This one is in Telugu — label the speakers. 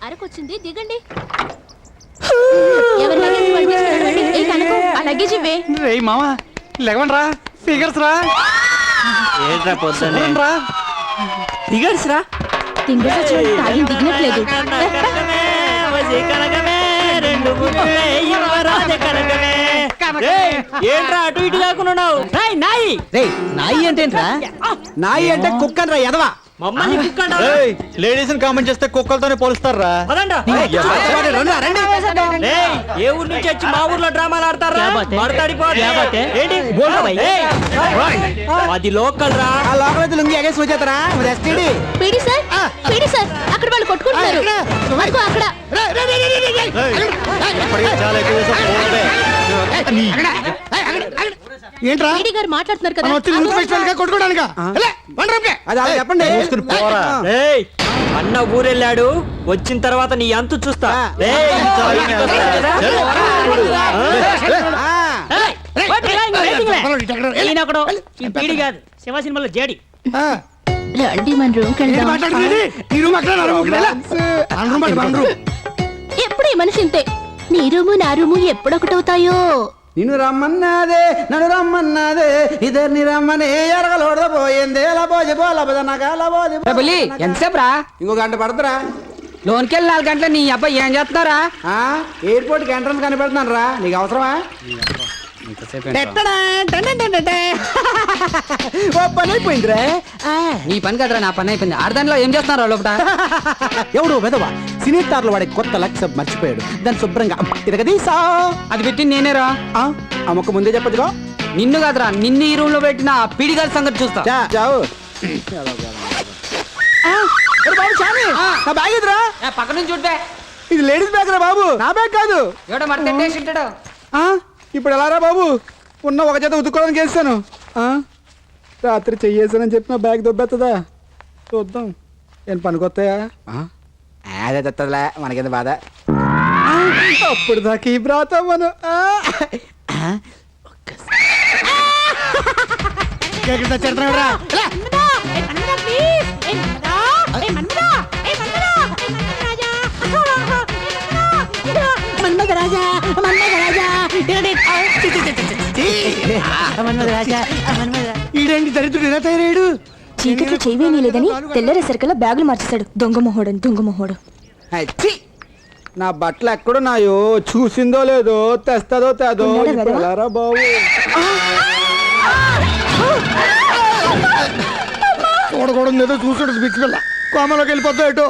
Speaker 1: అరకొచ్చింది, దిగండి. లగేజ్ ఇవ్వే.
Speaker 2: రేయ్ మామా లేవండ్రా, ఫిగర్స్ రా.
Speaker 3: ఏంట్రా పొద్దున్నే
Speaker 2: రా
Speaker 3: ఫిగర్స్ రా.
Speaker 1: దిగినట్లేదు.
Speaker 3: ఏంట్రా అటు ఇటు కాకున్నావు? నాయి
Speaker 2: నాయి ఏంటేంట్రా? నాయి అంటే కుక్కన్ రా ఎదవా.
Speaker 3: మమ్మల్ని కుక్క
Speaker 2: లేడీస్ కామెంట్ చేస్తే కుక్కలతోనే పోలుస్తారా?
Speaker 3: ఏ ఊరు నుంచి వచ్చి మా ఊర్లో డ్రామాలు ఆడతారా? అది లోకల్ రా.
Speaker 1: పీడి సార్, పీడి సార్, అక్కడ వాళ్ళు కొట్టుకుంటున్నారు. అదిగో అక్కడ.
Speaker 2: ఏంట్రా
Speaker 1: పీడి గారు మాట్లాడుతున్నారు కదా.
Speaker 2: కొట్టుకోవడానికా? చెప్పండి.
Speaker 3: అన్న ఊరెళ్ళాడు, వచ్చిన తర్వాత నీ అంతు చూస్తా. పీడి కాదు, శివ సినిమాలో జేడి.
Speaker 1: రండి మన రూమ్కి ఎప్పుడు ఈ మనిషి ఇంతే. నీ రూము నా రూము ఎప్పుడొకటవుతాయో.
Speaker 2: నిన్ను రమ్మన్నాదే నన్ను రమ్మన్నాదే ఇద్దరిని రమ్మని ఎరగలోడపోయింది.
Speaker 4: ఎంతసేపు రా?
Speaker 2: ఇంకో గంట పడుతురా.
Speaker 4: లోన్కి వెళ్ళి 4 గంటలు నీ అబ్బాయి ఏం చేస్తున్నారా?
Speaker 2: ఎయిర్పోర్ట్ కి ఎంట్రన్స్ కనిపెడుతున్నాను రా. నీకు అవసరమా? పని అయిపోయిందిరా.
Speaker 4: నీ పని కదరా, నా పని అయిపోయింది. ఆడదానిలో ఏం చేస్తున్నారా లోపల?
Speaker 2: ఎవడు వెదవా సినీ టార్లు వాడే కొత్త లక్ష్యం మర్చిపోయాడు. దాన్ని శుభ్రంగా తిరగదీసా.
Speaker 4: అది పెట్టింది నేనేరా.
Speaker 2: అమ్మకు ముందే చెప్పదుగా.
Speaker 4: నిన్ను కాదురా, నిన్ను ఈ రూమ్ లో పెట్టిన పీడి గారి సంగతి చూస్తా.
Speaker 2: చావు. బ్యాగ్ ఎదురా
Speaker 4: పక్క నుంచి చూడే.
Speaker 2: ఇది లేడీస్ బ్యాగ్ రా బాబు, నా బ్యాగ్ కాదు.
Speaker 4: ఎవడో మరి తిట్టేసి ఉంటాడు.
Speaker 2: ఇప్పుడు ఎలా రా బాబు? ఉన్న ఒక చేత ఉతుక్కోవడానికి వేస్తాను. రాత్రి చెయ్యేసానని చెప్పి నా బ్యాగ్ దొబ్బెత్తదా? చూద్దాం. ఏం పనికొస్తాయా? అదే తెత్తదిలే, మనకేంది బాధ. అప్పుడు దాకా ఈ బ్రాతం మనం ఈడేంటి దరిద్రుడు ఎలా తయారయ్యాడు?
Speaker 1: చీకట్లో చేయవేమీ లేదని తెల్లరేసరికల్లా బ్యాగులు మార్చేశాడు. దొంగ మొహోడు, దొంగ మొహోడు.
Speaker 2: నా బట్టలు ఎక్కడున్నాయో చూసిందో లేదో, తెస్తదో తేదో. ఎలారా బాబు? చూడకూడదు ఏదో చూసాడు. బిచ్చి పిల్ల కోమలోకి వెళ్ళిపోతా ఏటో.